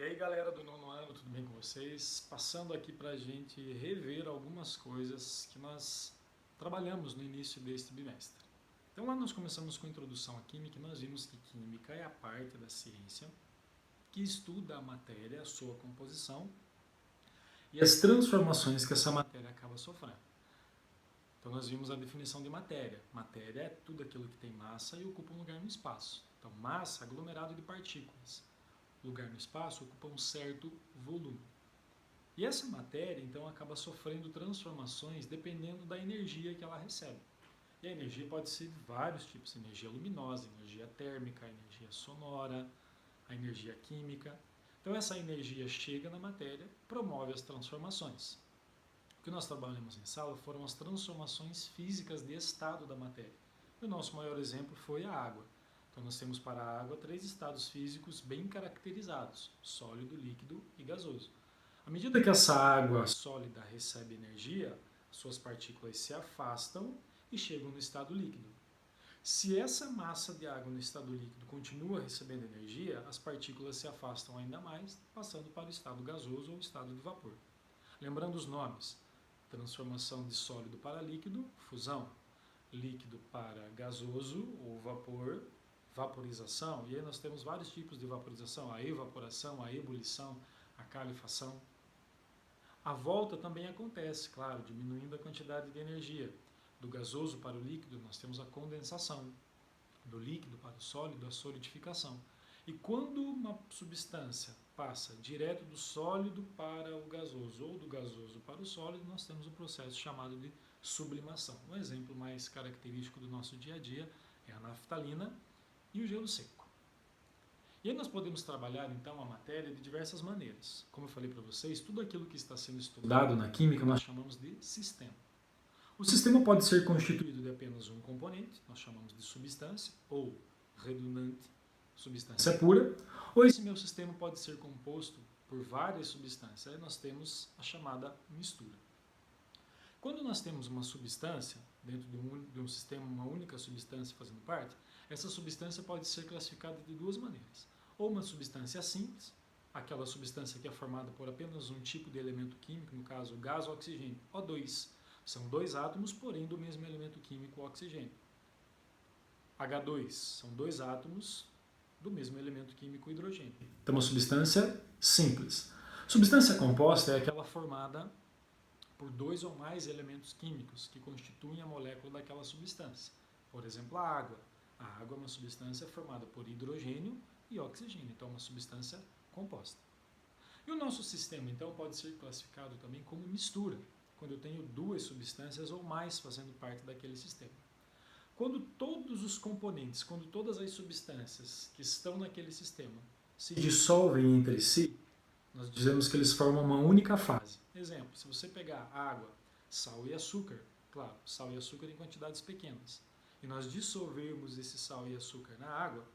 E aí galera do nono ano, tudo bem com vocês? Passando aqui para a gente rever algumas coisas que nós trabalhamos no início deste bimestre. Então lá nós começamos com a introdução à química e nós vimos que química é a parte da ciência que estuda a matéria, a sua composição e as transformações que essa matéria acaba sofrendo. Então nós vimos a definição de matéria. Matéria é tudo aquilo que tem massa e ocupa um lugar no espaço. Então massa, aglomerado de partículas. Lugar no espaço ocupa um certo volume. E essa matéria, então, acaba sofrendo transformações dependendo da energia que ela recebe. E a energia pode ser de vários tipos: energia luminosa, energia térmica, energia sonora, a energia química. Então, essa energia chega na matéria, promove as transformações. O que nós trabalhamos em sala foram as transformações físicas de estado da matéria. E o nosso maior exemplo foi a água. Então nós temos para a água 3 estados físicos bem caracterizados: sólido, líquido e gasoso. À medida que essa água sólida recebe energia, suas partículas se afastam e chegam no estado líquido. Se essa massa de água no estado líquido continua recebendo energia, as partículas se afastam ainda mais, passando para o estado gasoso ou estado de vapor. Lembrando os nomes: transformação de sólido para líquido, fusão; líquido para gasoso ou vapor, vaporização. E aí nós temos vários tipos de vaporização: a evaporação, a ebulição, a calefação. A volta também acontece, claro, diminuindo a quantidade de energia. Do gasoso para o líquido nós temos a condensação, do líquido para o sólido a solidificação. E quando uma substância passa direto do sólido para o gasoso ou do gasoso para o sólido, nós temos um processo chamado de sublimação. Um exemplo mais característico do nosso dia a dia é a naftalina e o gelo seco. E aí nós podemos trabalhar então a matéria de diversas maneiras. Como eu falei para vocês, tudo aquilo que está sendo estudado na química nós chamamos de sistema. O sistema pode ser constituído de apenas um componente, nós chamamos de substância, ou redundante, substância pura, ou esse meu sistema pode ser composto por várias substâncias. Aí nós temos a chamada mistura. Quando nós temos uma substância, dentro de um sistema, uma única substância fazendo parte, essa substância pode ser classificada de duas maneiras. Ou uma substância simples, aquela substância que é formada por apenas um tipo de elemento químico, no caso gás ou oxigênio, O2. São dois átomos, porém do mesmo elemento químico, oxigênio. H2 são dois átomos do mesmo elemento químico, hidrogênio. Então, uma substância simples. Substância composta é aquela formada por dois ou mais elementos químicos que constituem a molécula daquela substância. Por exemplo, a água. A água é uma substância formada por hidrogênio e oxigênio, então é uma substância composta. E o nosso sistema, então, pode ser classificado também como mistura, quando eu tenho duas substâncias ou mais fazendo parte daquele sistema. Quando todos os componentes, quando todas as substâncias que estão naquele sistema se dissolvem entre si, nós dizemos que eles formam uma única fase. Exemplo: se você pegar água, sal e açúcar, claro, sal e açúcar em quantidades pequenas, e nós dissolvermos esse sal e açúcar na água,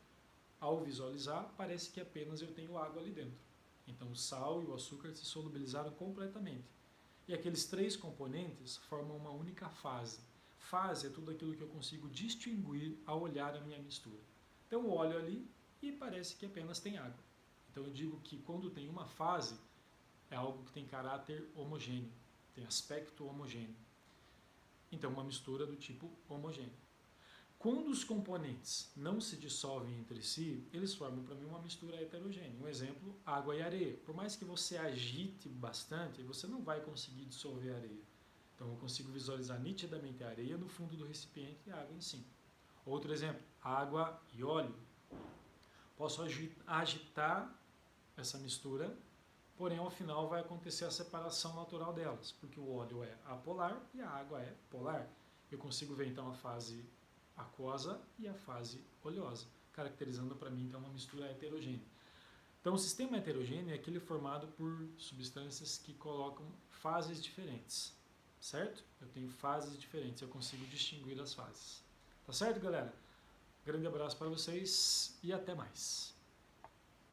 ao visualizar, parece que apenas eu tenho água ali dentro. Então o sal e o açúcar se solubilizaram completamente. E aqueles três componentes formam uma única fase. Fase é tudo aquilo que eu consigo distinguir ao olhar a minha mistura. Então eu olho ali e parece que apenas tem água. Então eu digo que quando tem uma fase, é algo que tem caráter homogêneo, tem aspecto homogêneo. Então uma mistura do tipo homogêneo. Quando os componentes não se dissolvem entre si, eles formam para mim uma mistura heterogênea. Um exemplo: água e areia. Por mais que você agite bastante, você não vai conseguir dissolver a areia. Então eu consigo visualizar nitidamente a areia no fundo do recipiente e a água em cima. Outro exemplo: água e óleo. Posso agitar essa mistura, porém ao final vai acontecer a separação natural delas, porque o óleo é apolar e a água é polar. Eu consigo ver então a fase aquosa e a fase oleosa, caracterizando para mim então uma mistura heterogênea. Então o sistema heterogêneo é aquele formado por substâncias que colocam fases diferentes, certo? Eu tenho fases diferentes, eu consigo distinguir as fases. Tá certo, galera? Grande abraço para vocês e até mais.